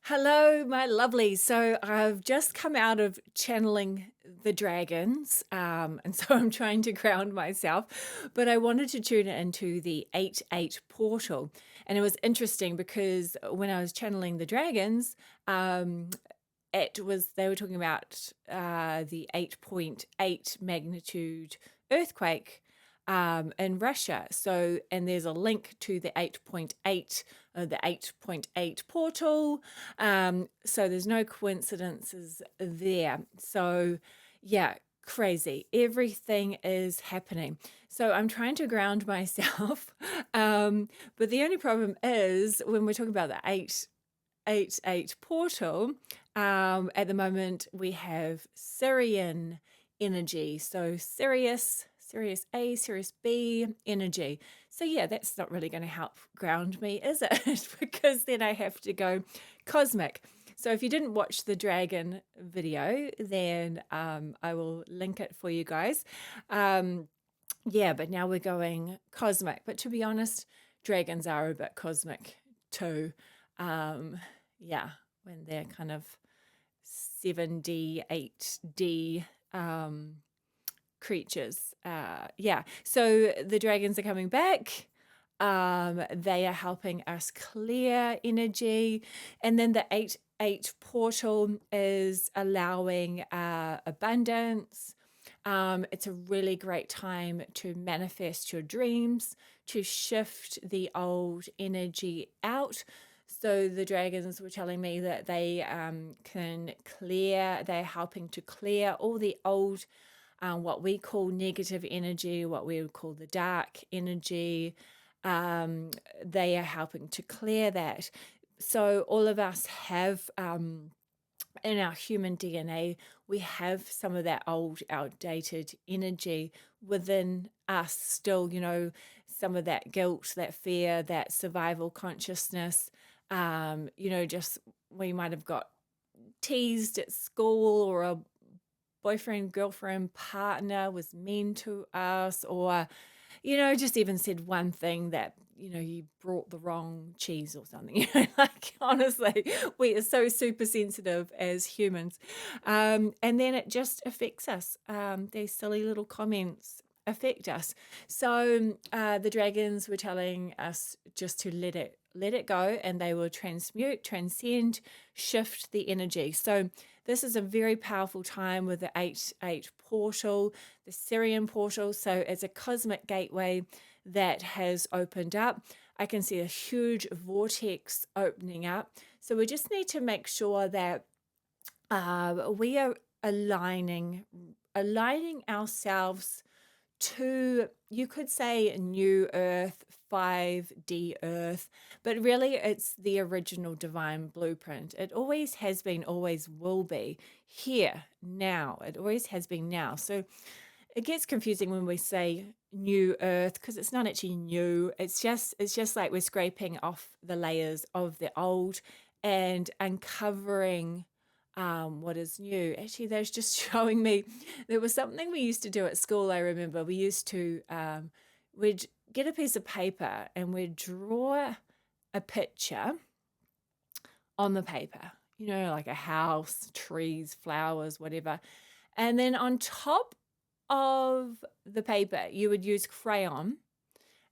Hello, my lovely. So I've just come out of channeling the dragons, and so I'm trying to ground myself. But I wanted to tune into the 8-8 portal, and it was interesting because when I was channeling the dragons, it was they were talking about the 8.8 magnitude earthquake in Russia. So, and there's a link to the 8.8 portal. So there's no coincidences there. So, yeah, crazy. Everything is happening. So I'm trying to ground myself. But the only problem is when we're talking about the 8-8 portal, at the moment we have Syrian energy. So Sirius A, Sirius B energy. So yeah, that's not really going to help ground me, is it? Because then I have to go cosmic. So if you didn't watch the dragon video, then I will link it for you guys. Yeah, but now we're going cosmic. But to be honest, dragons are a bit cosmic too. Um, yeah, when they're kind of 7D, 8D creatures. Yeah, so the dragons are coming back. They are helping us clear energy. And then the 8-8 portal is allowing abundance. It's a really great time to manifest your dreams, to shift the old energy out. So the dragons were telling me that they they're helping to clear all the old, what we call negative energy, what we would call the dark energy. They are helping to clear that. So all of us have in our human DNA, we have some of that old, outdated energy within us still, some of that guilt, that fear, that survival consciousness. Just we might have got teased at school, or a boyfriend, girlfriend, partner was mean to us, or just even said one thing that, you brought the wrong cheese or something. Like honestly, we are so super sensitive as humans. And then it just affects us. These silly little comments affect us. So the dragons were telling us just to let it go, and they will transmute, transcend, shift the energy. So this is a very powerful time with the 8-8 portal, the Syrian portal. So it's a cosmic gateway that has opened up. I can see a huge vortex opening up. So we just need to make sure that we are aligning ourselves to, you could say, new earth, 5D earth, but really it's the original divine blueprint. It always has been, always will be here now. It always has been now. So it gets confusing when we say new earth, because it's not actually new. It's just like we're scraping off the layers of the old and uncovering what is new. Actually, they're just showing me, there was something we used to do at school. I remember we used to we'd get a piece of paper and we'd draw a picture on the paper, like a house, trees, flowers, whatever. And then on top of the paper, you would use crayon,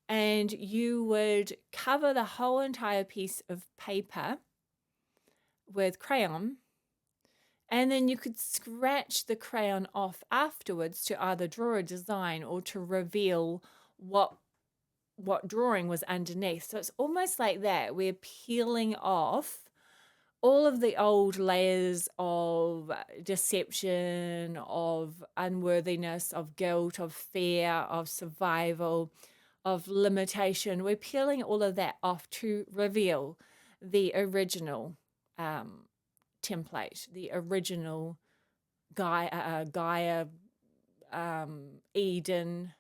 and you would cover the whole entire piece of paper with crayon, and then you could scratch the crayon off afterwards to either draw a design or to reveal what drawing was underneath. So it's almost like that. We're peeling off all of the old layers of deception, of unworthiness, of guilt, of fear, of survival, of limitation. We're peeling all of that off to reveal the original template, the original Gaia, Eden,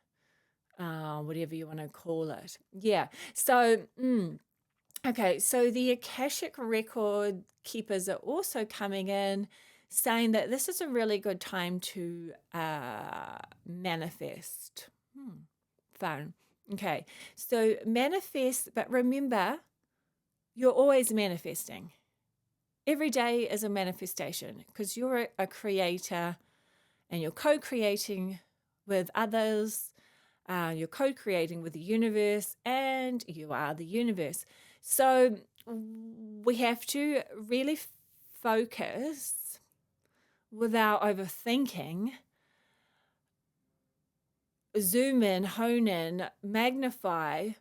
whatever you want to call it. Yeah. So, okay, so the Akashic record keepers are also coming in, saying that this is a really good time to manifest. Fun. Okay, so manifest, but remember, you're always manifesting. Every day is a manifestation because you're a creator and you're co-creating with others. You're co-creating with the universe and you are the universe. So we have to really focus without overthinking, zoom in, hone in, magnify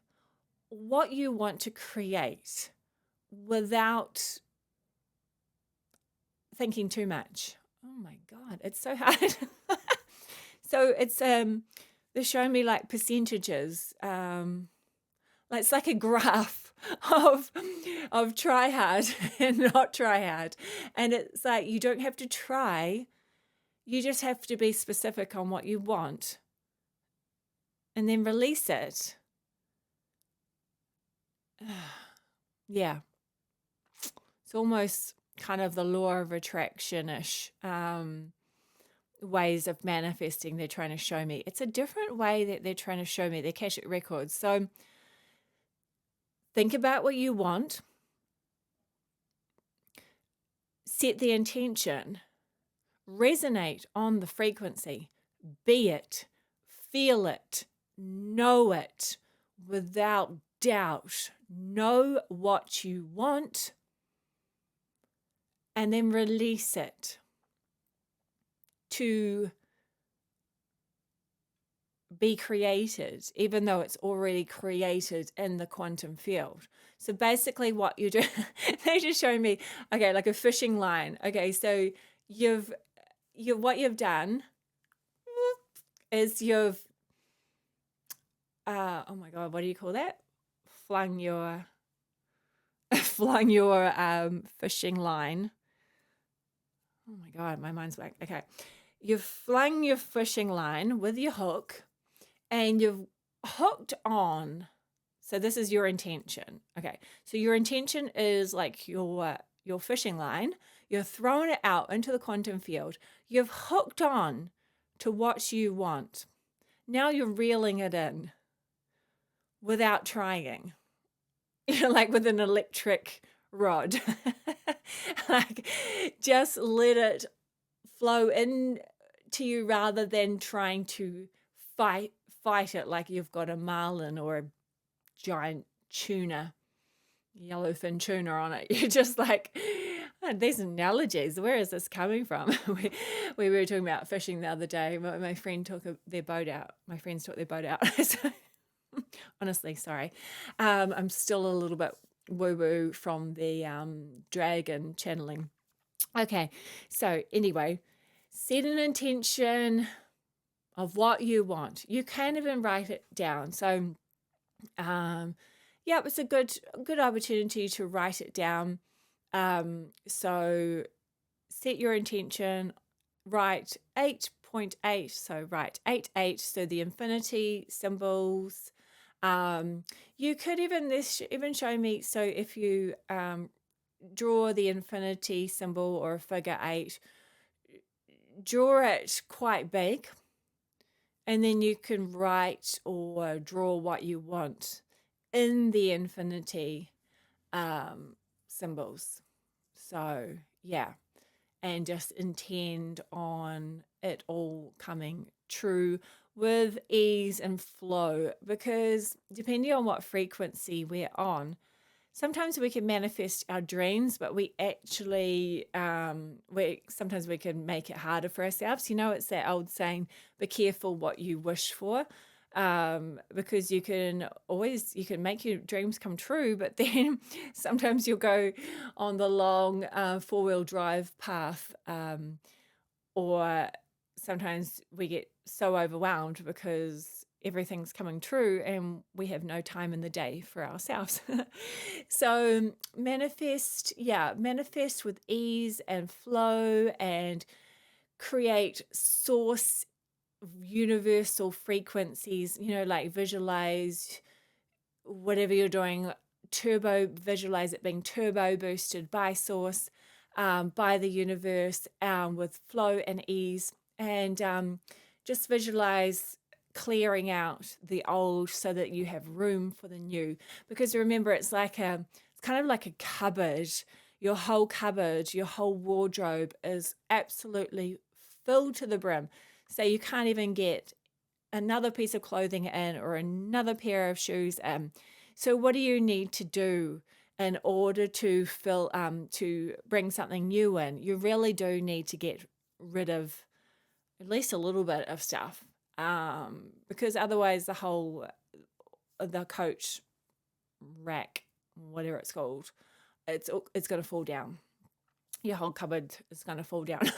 what you want to create without thinking too much. Oh my God, it's so hard. So they're showing me like percentages. Like it's like a graph of try hard and not try hard. And it's like you don't have to try, you just have to be specific on what you want and then release it. Yeah. It's almost kind of the law of attraction-ish ways of manifesting they're trying to show me. It's a different way that they're trying to show me, the Akashic records. So think about what you want, set the intention, resonate on the frequency, be it, feel it, know it without doubt. Know what you want and then release it to be created, even though it's already created in the quantum field. So basically what you do, they just show me, okay, like a fishing line. Okay, so what you've done is oh my God, what do you call that? Flung your fishing line. Oh my God, my mind's blank. Okay. You've flung your fishing line with your hook and you've hooked on. So this is your intention. Okay. So your intention is like your fishing line. You're throwing it out into the quantum field. You've hooked on to what you want. Now you're reeling it in without trying. Like with an electric rod. Like just let it flow in to you rather than trying to fight it like you've got a marlin or a giant tuna, yellowfin tuna on it. You're just like, oh, these analogies, where is this coming from? we were talking about fishing the other day. My friend took their boat out. My friends took their boat out. So, honestly, sorry. I'm still a little bit woo-woo from the dragon channeling. Okay, so anyway, set an intention of what you want. You can even write it down. So, yeah, it's a good opportunity to write it down. So set your intention, write 8.8. So write 8.8. So the infinity symbols. You could even show me. So if you draw the infinity symbol or a figure 8, draw it quite big. And then you can write or draw what you want in the infinity symbols. So, yeah. And just intend on it all coming true with ease and flow. Because depending on what frequency we're on, sometimes we can manifest our dreams, but we actually, sometimes we can make it harder for ourselves. You know, it's that old saying, be careful what you wish for, because you can make your dreams come true, but then sometimes you'll go on the long 4-wheel drive path, or sometimes we get so overwhelmed because everything's coming true and we have no time in the day for ourselves. So manifest with ease and flow and create source universal frequencies, like visualize whatever you're doing, visualize it being turbo boosted by source, by the universe, with flow and ease, and just visualize clearing out the old so that you have room for the new. Because remember, it's kind of like a cupboard. Your whole cupboard, your whole wardrobe is absolutely filled to the brim. So you can't even get another piece of clothing in or another pair of shoes in. So what do you need to do in order to to bring something new in? You really do need to get rid of at least a little bit of stuff, because otherwise the coach rack, whatever it's called, it's going to fall down. Your whole cupboard is going to fall down.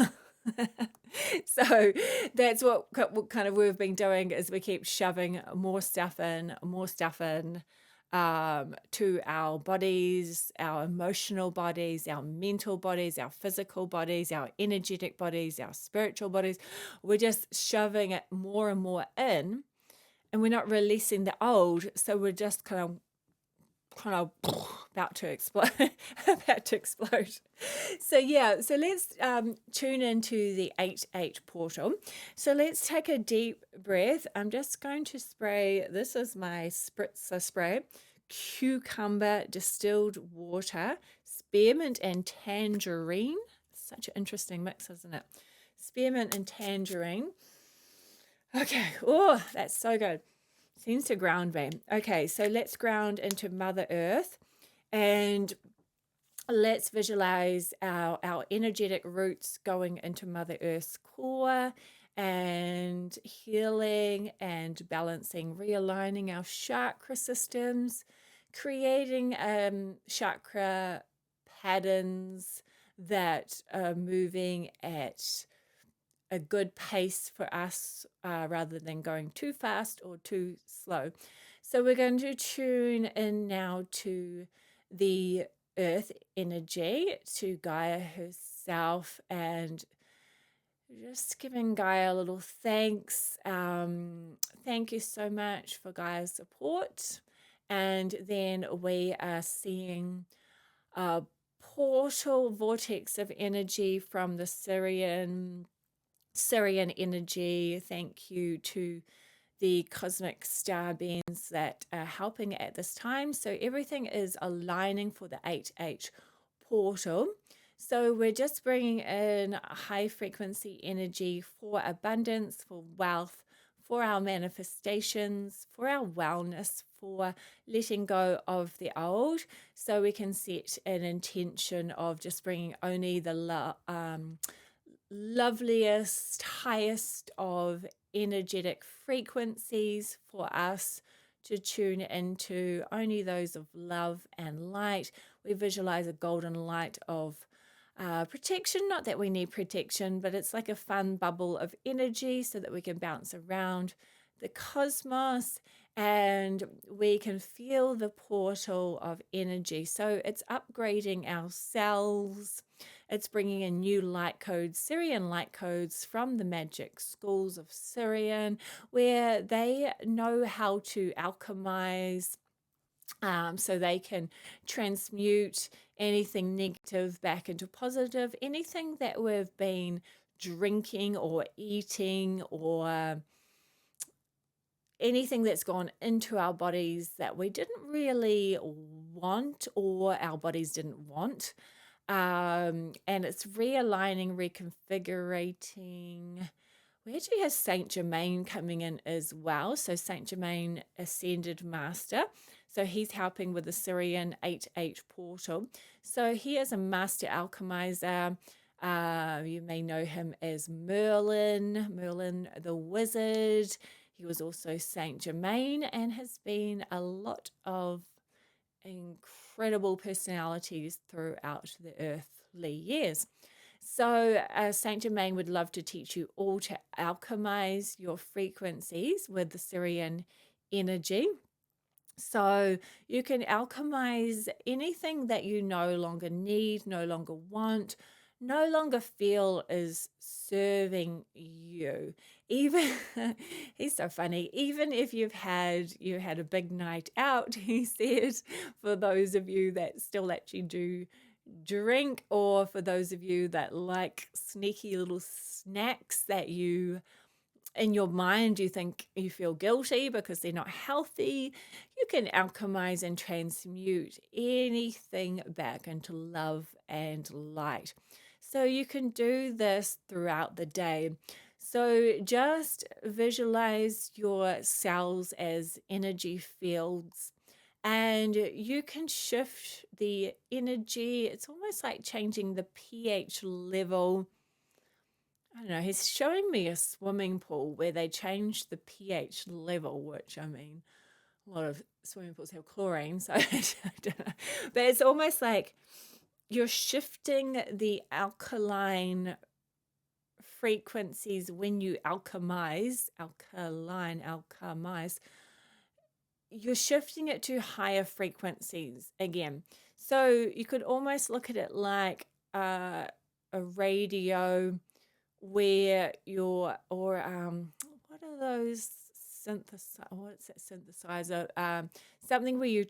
So that's what kind of we've been doing, is we keep shoving more stuff in, to our bodies, our emotional bodies, our mental bodies, our physical bodies, our energetic bodies, our spiritual bodies. We're just shoving it more and more in, and we're not releasing the old. So we're just kind of about to explode. So yeah, so let's tune into the 8-8 portal. So let's take a deep breath. I'm just going to spray, this is my spritzer spray, cucumber distilled water, spearmint and tangerine. Such an interesting mix, isn't it? Spearmint and tangerine. Okay, oh, that's so good. Seems to ground me. Okay, so let's ground into Mother Earth, and let's visualize our energetic roots going into Mother Earth's core and healing and balancing, realigning our chakra systems, creating chakra patterns that are moving at a good pace for us, rather than going too fast or too slow. So we're going to tune in now to the earth energy, to Gaia herself, and just giving Gaia a little thanks. Thank you so much for Gaia's support. And then we are seeing a portal vortex of energy from the Syrian energy. Thank you to the cosmic star beings that are helping at this time. So everything is aligning for the 8-8 portal. So we're just bringing in high frequency energy for abundance, for wealth, for our manifestations, for our wellness, for letting go of the old. So we can set an intention of just bringing only the loveliest, highest of energetic frequencies for us to tune into, only those of love and light. We visualize a golden light of protection, not that we need protection, but it's like a fun bubble of energy so that we can bounce around the cosmos and we can feel the portal of energy. So it's upgrading our cells. It's bringing in new light codes, Syrian light codes from the magic schools of Syrian, where they know how to alchemize, so they can transmute anything negative back into positive, anything that we've been drinking or eating or anything that's gone into our bodies that we didn't really want or our bodies didn't want. And it's realigning, reconfigurating. We actually have Saint Germain coming in as well. So Saint Germain, Ascended Master. So he's helping with the Syrian 8-8 portal. So he is a master alchemizer. You may know him as Merlin the wizard. He was also Saint Germain and has been a lot of incredible personalities throughout the earthly years. So Saint Germain would love to teach you all to alchemize your frequencies with the Syrian energy. So you can alchemize anything that you no longer need, no longer want, no longer feel is serving you. Even he's so funny. Even if you had a big night out, he said, for those of you that still actually do drink, or for those of you that like sneaky little snacks that you in your mind you think you feel guilty because they're not healthy, you can alchemize and transmute anything back into love and light. So you can do this throughout the day. So just visualize your cells as energy fields, and you can shift the energy. It's almost like changing the pH level. I don't know, he's showing me a swimming pool where they changed the pH level, which, I mean, a lot of swimming pools have chlorine, so I don't know. But it's almost like you're shifting the alkaline frequencies when you alchemize, you're shifting it to higher frequencies again. So you could almost look at it like a radio where you're, or what are those what's that synthesizer? Something where you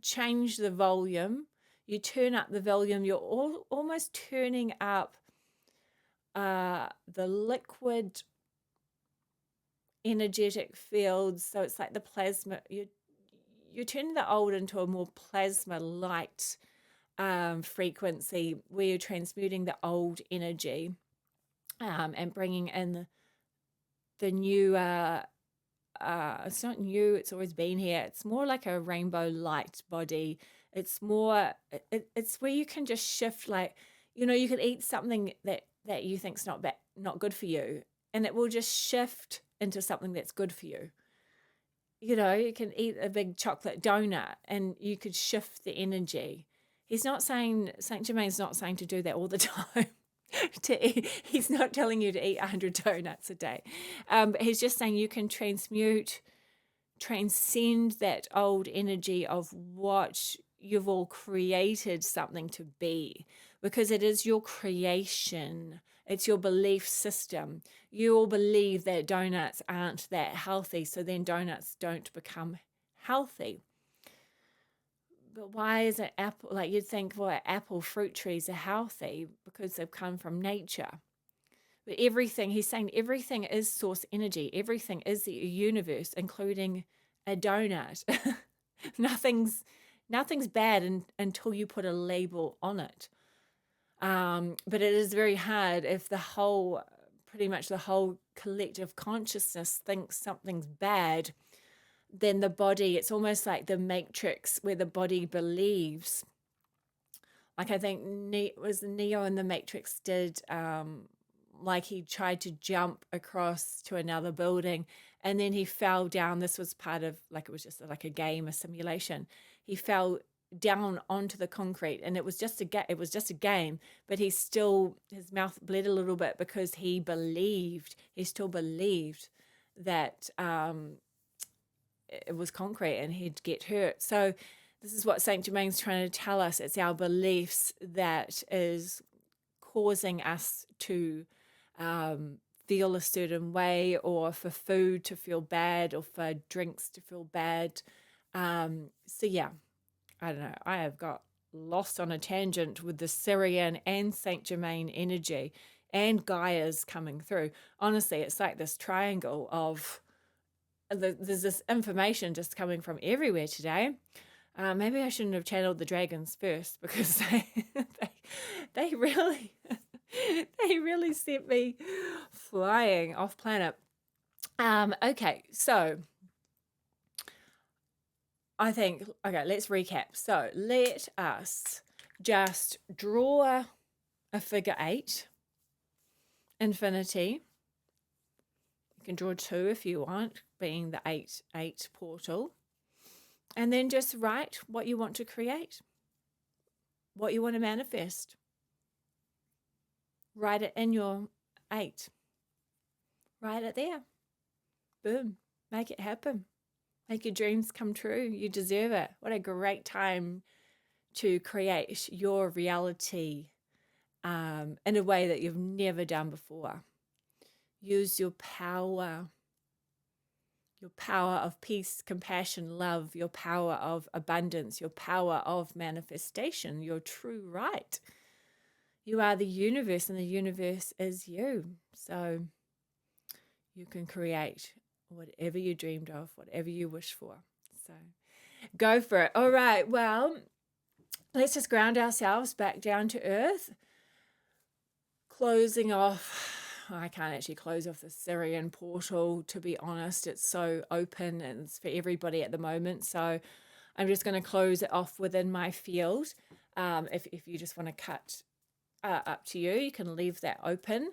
change the volume, you turn up the volume, you're almost turning up the liquid energetic fields. So it's like the plasma, you're turning the old into a more plasma light frequency where you're transmuting the old energy and bringing in the new. It's not new, it's always been here. It's more like a rainbow light body. It's more, it's where you can just shift, like, you can eat something that you think's not good for you, and it will just shift into something that's good for you. You can eat a big chocolate donut and you could shift the energy. Saint Germain's not saying to do that all the time. He's not telling you to eat 100 donuts a day. But he's just saying you can transcend that old energy of what you've all created something to be, because it is your creation. It's your belief system. You all believe that donuts aren't that healthy, so then donuts don't become healthy. But why is it apple? Like, you'd think, well, apple fruit trees are healthy because they've come from nature. But he's saying everything is source energy. Everything is the universe, including a donut. Nothing's bad until you put a label on it. But it is very hard if pretty much the whole collective consciousness thinks something's bad. Then the body, it's almost like the Matrix, where the body believes. Like, I think was Neo in the Matrix did, like, he tried to jump across to another building and then he fell down. This was part of, like, it was just like a game, a simulation. He fell down onto the concrete, and it was just a game, but his mouth bled a little bit because he still believed that it was concrete and he'd get hurt. So this is what Saint Germain's trying to tell us. It's our beliefs that is causing us to feel a certain way, or for food to feel bad, or for drinks to feel bad. So yeah, I don't know. I have got lost on a tangent with the Syrian and Saint Germain energy and Gaia's coming through. Honestly, it's like this triangle of there's this information just coming from everywhere today. Maybe I shouldn't have channeled the dragons first, because they really they really sent me flying off planet. Okay, so I think, okay, let's recap. So let us just draw a figure 8, infinity. You can draw 2 if you want, being the 8 portal. And then just write what you want to create, what you want to manifest. Write it in your 8. Write it there. Boom. Make it happen. Make your dreams come true. You deserve it. What a great time to create your reality in a way that you've never done before. Use your power of peace, compassion, love, your power of abundance, your power of manifestation, your true right. You are the universe, and the universe is you. So You can create whatever you dreamed of, whatever you wish for. So go for it. All right. Well, let's just ground ourselves back down to earth. Closing off. I can't actually close off the Sirian portal, to be honest. It's so open and it's for everybody at the moment. So I'm just going to close it off within my field. If you just want to cut, up to you. You can leave that open.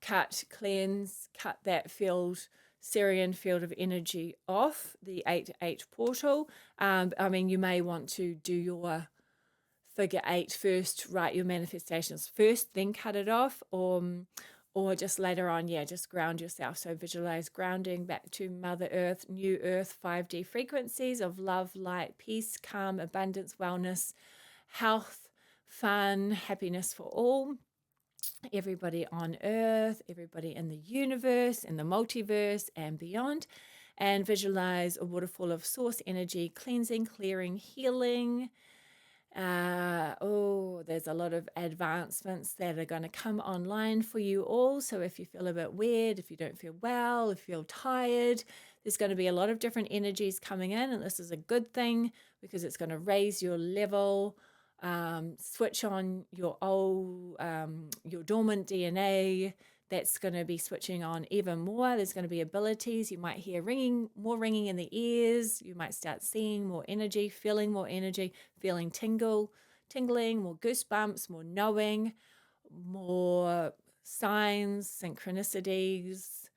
Cut, cleanse, cut that field, Sirian field of energy off, the 8-8 portal. I mean, you may want to do your figure 8 first, write your manifestations first, then cut it off, or just later on, just ground yourself. So visualize grounding back to Mother Earth, New Earth, 5D frequencies of love, light, peace, calm, abundance, wellness, health, fun, happiness for all. Everybody on earth, everybody in the universe, in the multiverse and beyond. And visualize a waterfall of source energy, cleansing, clearing, healing. There's a lot of advancements that are going to come online for you all. So if you feel a bit weird, if you don't feel well, if you feel tired, there's going to be a lot of different energies coming in. And this is a good thing because it's going to raise your level. Switch on your your dormant DNA. That's going to be switching on even more. There's going to be abilities. You might hear more ringing in the ears. You might start seeing more energy, feeling tingling, more goosebumps, more knowing, more signs, synchronicities.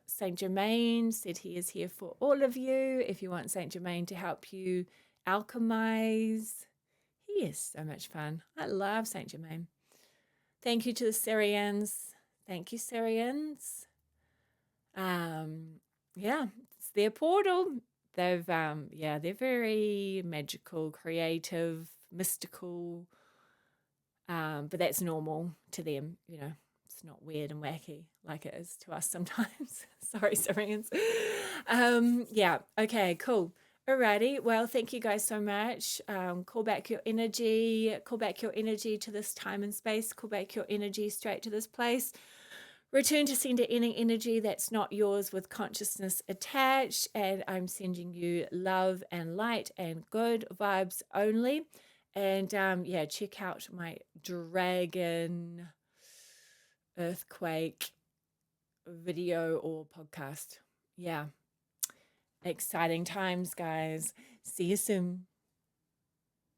Saint Germain said he is here for all of you. If you want Saint Germain to help you alchemize, he is so much fun. I love Saint Germain. Thank you to the Sirians. Thank you, Sirians. It's their portal. They're very magical, creative, mystical. But that's normal to them, It's not weird and wacky like it is to us sometimes. Sorry, Sirians. Okay, cool. Alrighty, well, thank you guys so much. Call back your energy to this time and space, call back your energy straight to this place. Return to sender any energy that's not yours with consciousness attached, and I'm sending you love and light and good vibes only. And check out my dragon earthquake video or podcast. Exciting times, guys. See you soon.